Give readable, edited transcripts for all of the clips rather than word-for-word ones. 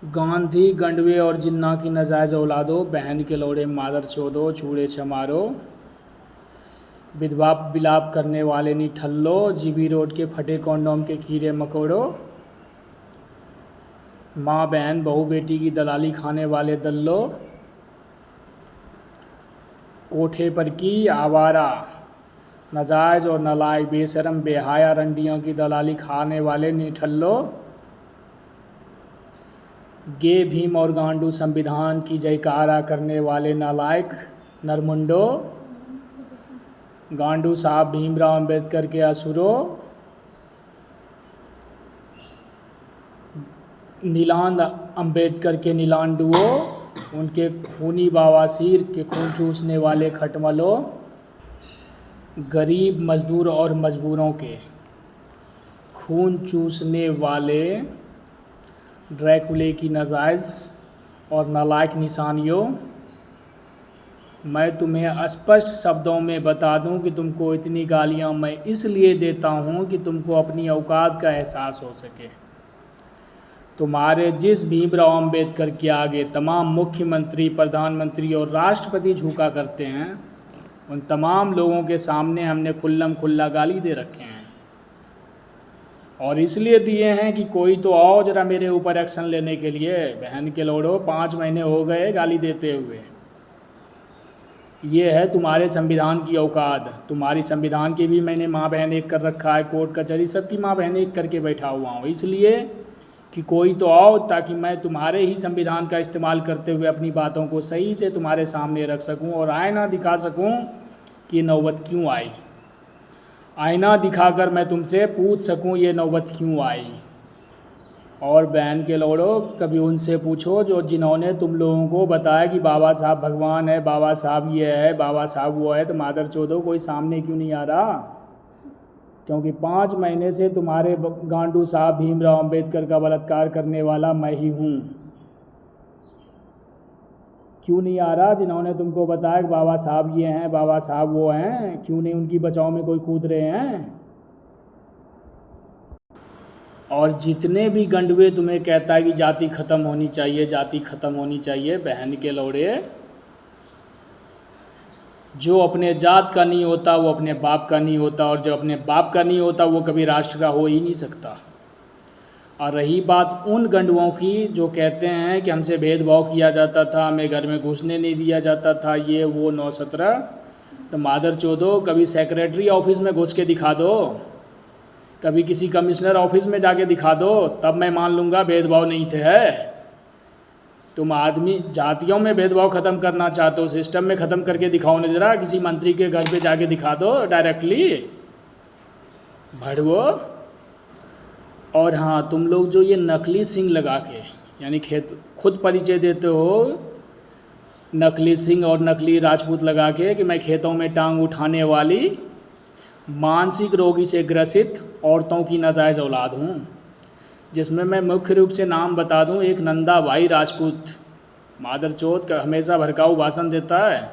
गांधी गंडवे और जिन्ना की नाजायज़ औलादो, बहन के लौड़े मादर चोदो, चूड़े छमारो, विधवा विलाप करने वाले निठल्लो, जीबी रोड के फटे कॉन्डोम के कीड़े मकोड़ो, माँ बहन बहू बेटी की दलाली खाने वाले दल्लो, कोठे पर की आवारा, नाजायज़ और नालायक बेशरम बेहाया रंडियों की दलाली खाने वाले निठल्लो, गे भीम और गांडू संविधान की जयकारा करने वाले नालायक नरमुंडो, गांडू साहब भीमराव अंबेडकर के असुरो, नीलांद अंबेडकर के नीलांडुओ, उनके खूनी बवासीर के खून चूसने वाले खटमलों, गरीब मजदूर और मजबूरों के खून चूसने वाले ड्रैकुले की नाजायज़ और नालायक निशानियों, मैं तुम्हें स्पष्ट शब्दों में बता दूं कि तुमको इतनी गालियां मैं इसलिए देता हूं कि तुमको अपनी औकात का एहसास हो सके। तुम्हारे जिस भीमराव अंबेडकर के आगे तमाम मुख्यमंत्री, प्रधानमंत्री और राष्ट्रपति झुका करते हैं, उन तमाम लोगों के सामने हमने खुल्लम खुल्ला गाली दे रखे हैं, और इसलिए दिए हैं कि कोई तो आओ जरा मेरे ऊपर एक्शन लेने के लिए। बहन के लोड़ो, 5 महीने हो गए गाली देते हुए। ये है तुम्हारे संविधान की औकात। तुम्हारी संविधान की भी मैंने माँ बहन एक कर रखा है, कोर्ट कचहरी सबकी माँ बहन एक करके बैठा हुआ हूँ, इसलिए कि कोई तो आओ ताकि मैं तुम्हारे ही संविधान का इस्तेमाल करते हुए अपनी बातों को सही से तुम्हारे सामने रख सकूं और आईना दिखा सकूं कि ये नौबत क्यों आई। आईना दिखाकर मैं तुमसे पूछ सकूं ये नौबत क्यों आई। और बहन के लोड़ो, कभी उनसे पूछो जो जिन्होंने तुम लोगों को बताया कि बाबा साहब भगवान है, बाबा साहब ये है, बाबा साहब वो है, तो मादर चोदो कोई सामने क्यों नहीं आ रहा? क्योंकि 5 महीने से तुम्हारे गांडू साहब भीमराव अंबेडकर का बलात्कार करने वाला मैं ही हूँ। क्यों नहीं आ रहा? जिन्होंने तुमको बताया कि बाबा साहब ये हैं, बाबा साहब वो हैं, क्यों नहीं उनकी बचाव में कोई कूद रहे हैं? और जितने भी गंडवे तुम्हें कहता है कि जाति ख़त्म होनी चाहिए, जाति ख़त्म होनी चाहिए, बहन के लौड़े, जो अपने जात का नहीं होता वो अपने बाप का नहीं होता, और जो अपने बाप का नहीं होता वो कभी राष्ट्र का हो ही नहीं सकता। और रही बात उन गंडुओं की जो कहते हैं कि हमसे भेदभाव किया जाता था, हमें घर में घुसने नहीं दिया जाता था, ये वो 9/17, तो मादर चोदो कभी सेक्रेटरी ऑफिस में घुस के दिखा दो, कभी किसी कमिश्नर ऑफिस में जाके दिखा दो, तब मैं मान लूँगा भेदभाव नहीं थे। है तुम आदमी जातियों में भेदभाव ख़त्म करना चाहते हो, सिस्टम में ख़त्म करके दिखाओ न जरा, किसी मंत्री के घर पे जाके दिखा दो डायरेक्टली, भड़वो। और हाँ, तुम लोग जो ये नकली सिंह लगा के यानी खुद परिचय देते हो नकली सिंह और नकली राजपूत लगा के कि मैं खेतों में टांग उठाने वाली मानसिक रोगी से ग्रसित औरतों की नाजायज़ औलाद हूँ, जिसमें मैं मुख्य रूप से नाम बता दूं, एक नंदा भाई राजपूत, मादरचोद का हमेशा भड़काऊ भाषण देता है,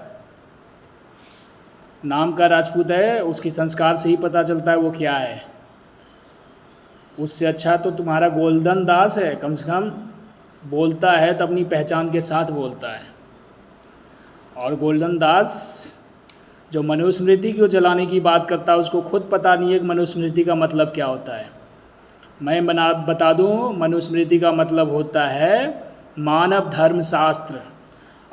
नाम का राजपूत है, उसकी संस्कार से ही पता चलता है वो क्या है। उससे अच्छा तो तुम्हारा गोल्डन दास है, कम से कम बोलता है तो अपनी पहचान के साथ बोलता है। और गोल्डन दास जो मनुस्मृति को जलाने की बात करता है, उसको खुद पता नहीं है कि मनुस्मृति का मतलब क्या होता है। मैं बता दूं, मनुस्मृति का मतलब होता है मानव धर्म शास्त्र।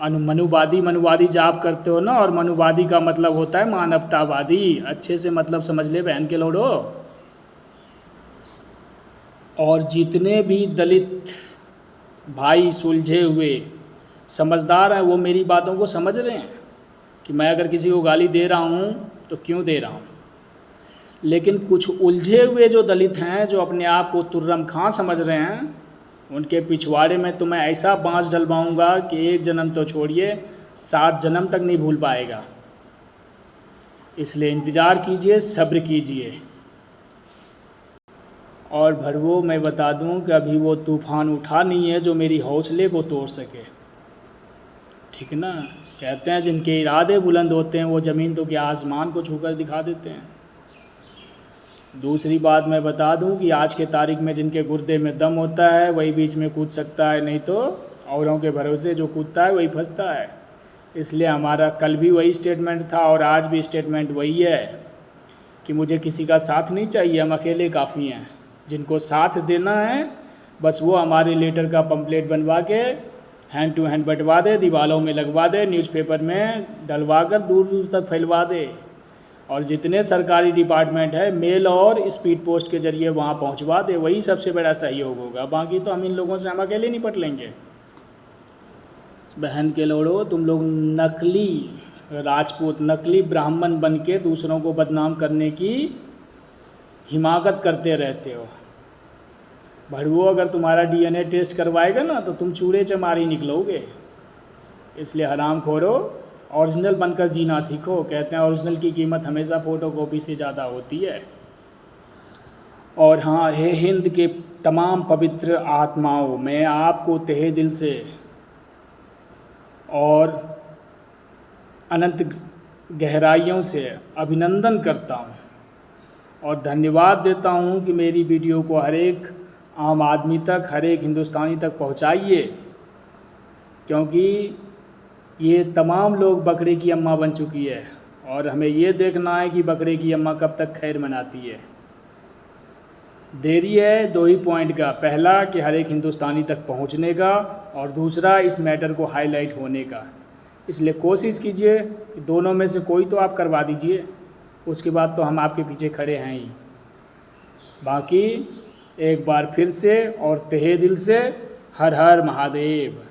मनुवादी जाप करते हो ना, और मनुवादी का मतलब होता है मानवतावादी। अच्छे से मतलब समझ ले बहन के लोड़ो। और जितने भी दलित भाई सुलझे हुए समझदार हैं वो मेरी बातों को समझ रहे हैं कि मैं अगर किसी को गाली दे रहा हूँ तो क्यों दे रहा हूँ। लेकिन कुछ उलझे हुए जो दलित हैं, जो अपने आप को तुर्रम खां समझ रहे हैं, उनके पिछवाड़े में तो मैं ऐसा बांस डलवाऊंगा कि 1 जन्म तो छोड़िए 7 जन्म तक नहीं भूल पाएगा। इसलिए इंतज़ार कीजिए, सब्र कीजिए। और भड़वो, मैं बता दूं कि अभी वो तूफ़ान उठा नहीं है जो मेरी हौसले को तोड़ सके, ठीक ना? कहते हैं जिनके इरादे बुलंद होते हैं वो ज़मीन तो क्या आसमान को छूकर दिखा देते हैं। दूसरी बात मैं बता दूं कि आज के तारीख में जिनके गुर्दे में दम होता है वही बीच में कूद सकता है, नहीं तो औरों के भरोसे जो कूदता है वही फंसता है। इसलिए हमारा कल भी वही स्टेटमेंट था और आज भी स्टेटमेंट वही है कि मुझे किसी का साथ नहीं चाहिए, हम अकेले काफ़ी हैं। जिनको साथ देना है बस वो हमारे लेटर का पम्पलेट बनवा के हैंड टू हैंड बंटवा दे, दीवारों में लगवा दे, न्यूज़पेपर में डलवा कर दूर दूर तक फैलवा दे, और जितने सरकारी डिपार्टमेंट है मेल और स्पीड पोस्ट के ज़रिए वहाँ पहुँचवा दे। वही सबसे बड़ा सहयोग होगा। बाकी तो हम इन लोगों से हम अकेले निपट लेंगे। बहन के लोड़ो, तुम लोग नकली राजपूत, नकली ब्राह्मण बन के दूसरों को बदनाम करने की हिमाकत करते रहते हो। भड़ुओ अगर तुम्हारा डीएनए टेस्ट करवाएगा ना तो तुम चूड़े चमारी निकलोगे। इसलिए हराम खोरो, ओरिजिनल बनकर जीना सीखो। कहते हैं ओरिजिनल की कीमत हमेशा फ़ोटोकॉपी से ज़्यादा होती है। और हाँ, हे हिंद के तमाम पवित्र आत्माओं, मैं आपको तहे दिल से और अनंत गहराइयों से अभिनंदन करता हूँ और धन्यवाद देता हूँ कि मेरी वीडियो को हर एक आम आदमी तक, हर एक हिंदुस्तानी तक पहुँचाइए, क्योंकि ये तमाम लोग बकरे की अम्मा बन चुकी है और हमें ये देखना है कि बकरे की अम्मा कब तक खैर मनाती है। देरी है दो ही पॉइंट का, पहला कि हर एक हिंदुस्तानी तक पहुंचने का और दूसरा इस मैटर को हाईलाइट होने का। इसलिए कोशिश कीजिए कि दोनों में से कोई तो आप करवा दीजिए, उसके बाद तो हम आपके पीछे खड़े हैं ही। बाकी एक बार फिर से और तहे दिल से हर हर महादेव।